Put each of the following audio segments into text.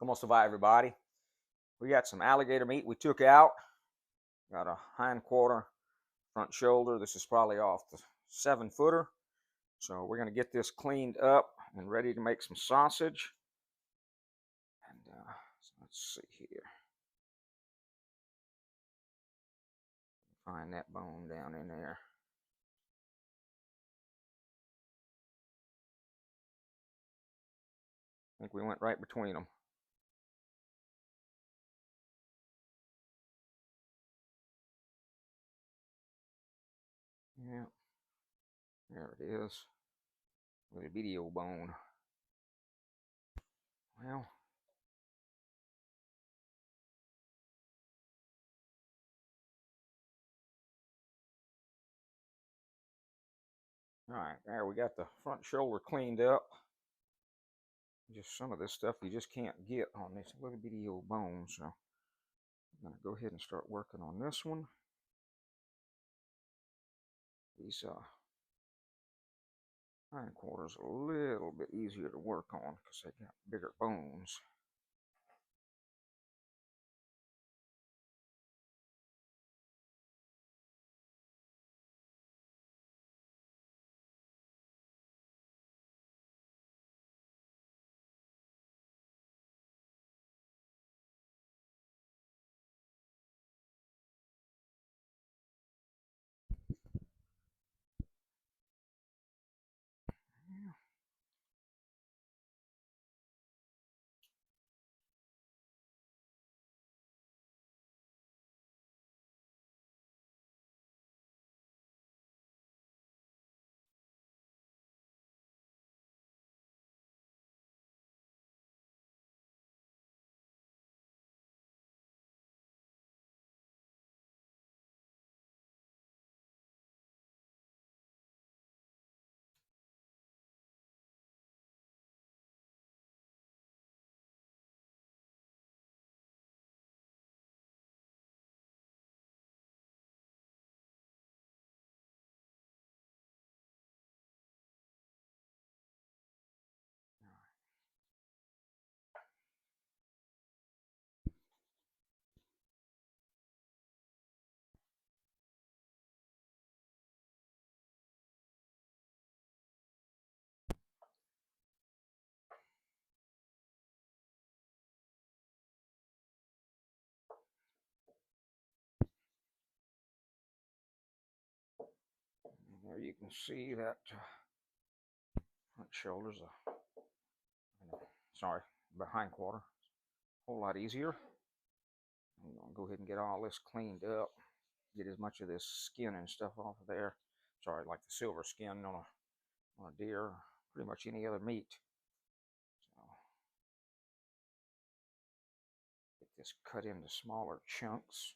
Como se va, everybody? We got some alligator meat we took out. Got a hind quarter, front shoulder. This is probably off the 7-footer. So we're going to get this cleaned up and ready to make some sausage. And so let's see here. Find that bone down in there. I think we went right between them. Yeah, there it is. Little bitty old bone. Well, all right, there we got the front shoulder cleaned up. Just some of this stuff you just can't get on this little bitty old bone, so I'm going to go ahead and start working on this one. These hind quarters are a little bit easier to work on because they got bigger bones. And there you can see that front shoulders, sorry, behind quarter, a whole lot easier. I'm going to go ahead and get all this cleaned up, get as much of this skin and stuff off of there. Sorry, like the silver skin on a deer, pretty much any other meat. So get this cut into smaller chunks.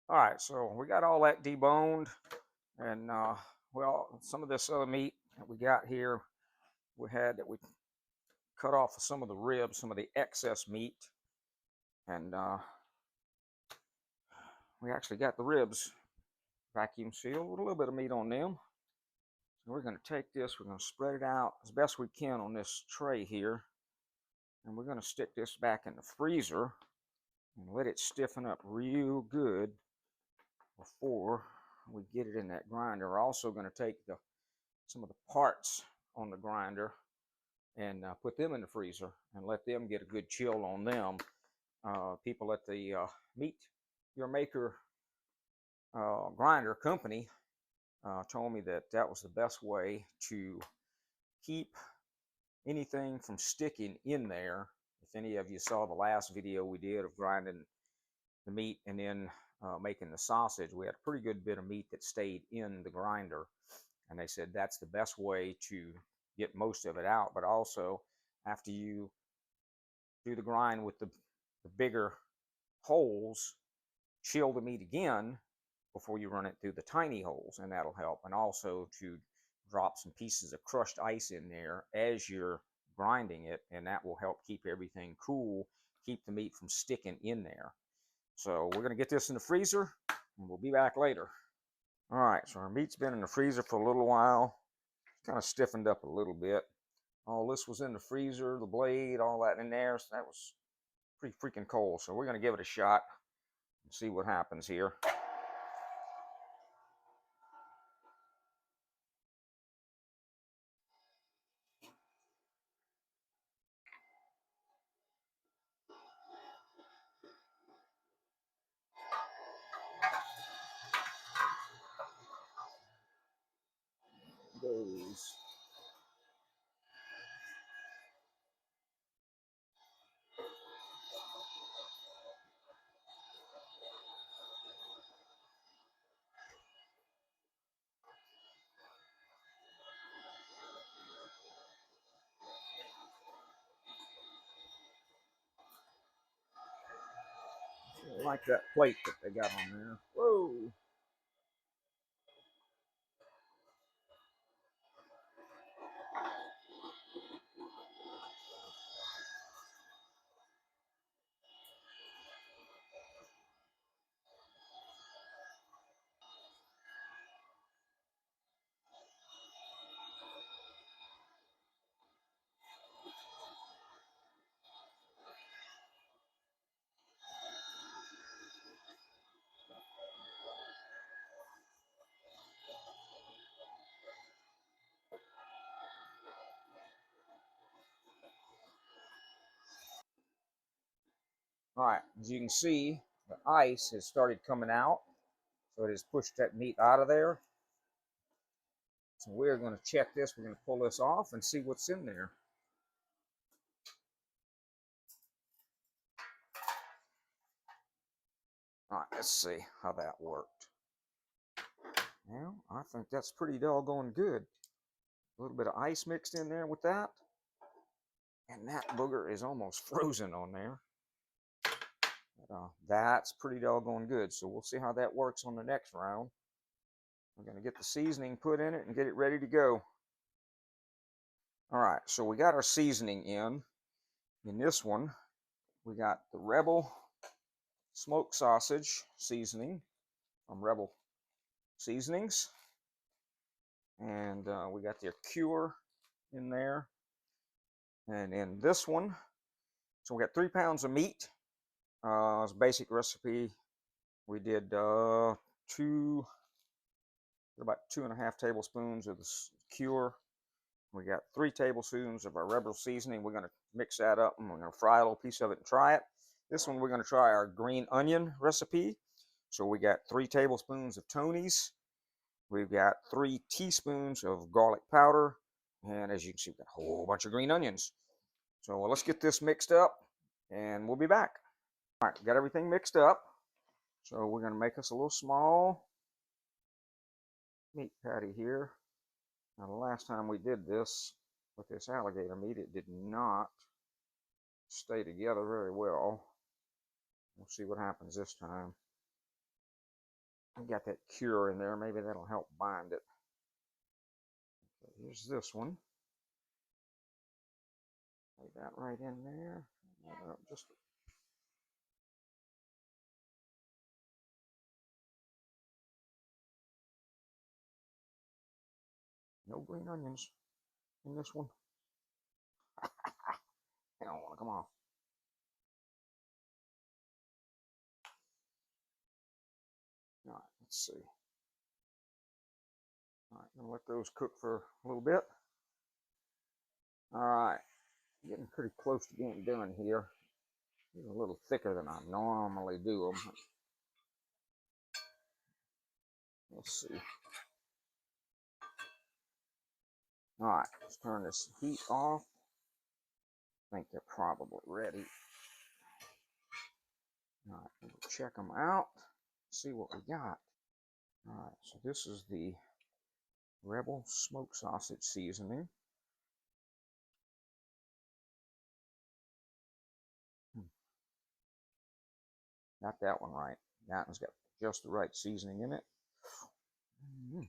All right, so we got all that deboned, and well, some of this other meat that we got here, we cut off some of the ribs, some of the excess meat, and we actually got the ribs vacuum sealed with a little bit of meat on them. So we're going to take this, we're going to spread it out as best we can on this tray here, and we're going to stick this back in the freezer and let it stiffen up real good before we get it in that grinder. We're also going to take some of the parts on the grinder and put them in the freezer and let them get a good chill on them. People at the meat your maker grinder company told me that that was the best way to keep anything from sticking in there. If any of you saw the last video we did of grinding the meat and then making the sausage, we had a pretty good bit of meat that stayed in the grinder, and they said that's the best way to get most of it out. But also, after you do the grind with the bigger holes, chill the meat again before you run it through the tiny holes, and that'll help. And also to drop some pieces of crushed ice in there as you're grinding it, and that will help keep everything cool, keep the meat from sticking in there. So we're going to get this in the freezer, and we'll be back later. All right, so our meat's been in the freezer for a little while. It's kind of stiffened up a little bit. All this was in the freezer, the blade, all that in there. So that was pretty freaking cold. So we're going to give it a shot and see what happens here. Goes. I like that plate that they got on there. Whoa. All right, as you can see, the ice has started coming out. So it has pushed that meat out of there. So we're going to check this. We're going to pull this off and see what's in there. All right, let's see how that worked. Well, I think that's pretty doggone good. A little bit of ice mixed in there with that. And that booger is almost frozen on there. But, that's pretty doggone good. So we'll see how that works on the next round. I'm going to get the seasoning put in it and get it ready to go. All right, so we got our seasoning in. In this one, we got the Rebel smoked sausage seasoning from Rebel Seasonings. And we got their cure in there. And in this one, so we got 3 pounds of meat. It's a basic recipe. We did about 2.5 tablespoons of the cure. We got 3 tablespoons of our Rebel seasoning. We're going to mix that up and we're going to fry a little piece of it and try it. This one we're going to try our green onion recipe. So we got 3 tablespoons of Tony's. We've got 3 teaspoons of garlic powder. And as you can see, we've got a whole bunch of green onions. So let's get this mixed up and we'll be back. All right, got everything mixed up. So we're going to make us a little small meat patty here. Now the last time we did this with this alligator meat, it did not stay together very well. We'll see what happens this time. I got that cure in there. Maybe that'll help bind it. Okay, here's this one. Lay that right in there. Just no green onions in this one. I don't want to come off. All right, let's see. All right, I'm gonna let those cook for a little bit. All right, getting pretty close to being done here. These are a little thicker than I normally do them. Let's see. All right, let's turn this heat off. I think they're probably ready. All right, we'll check them out, see what we got. All right, so this is the Rebel smoked sausage seasoning. Got that one right. That one's got just the right seasoning in it. Mm-hmm.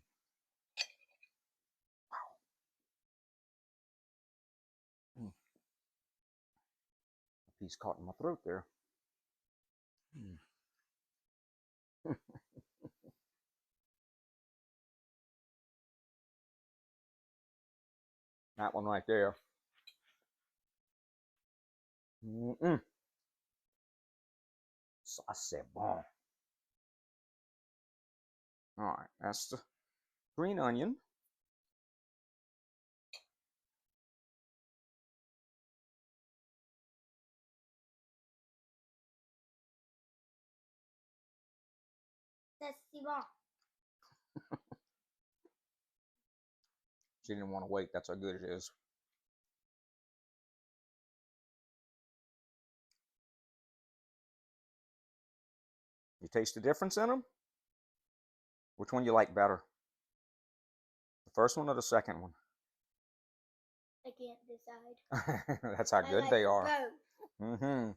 Wow. A piece caught in my throat there. That one right there. Ça c'est bon. All right, that's the green onion. C'est bon. She didn't want to wait. That's how good it is. You taste the difference in them? Which one you like better? The first one or the second one? I can't decide. That's how good like they are. Both. Mm-hmm.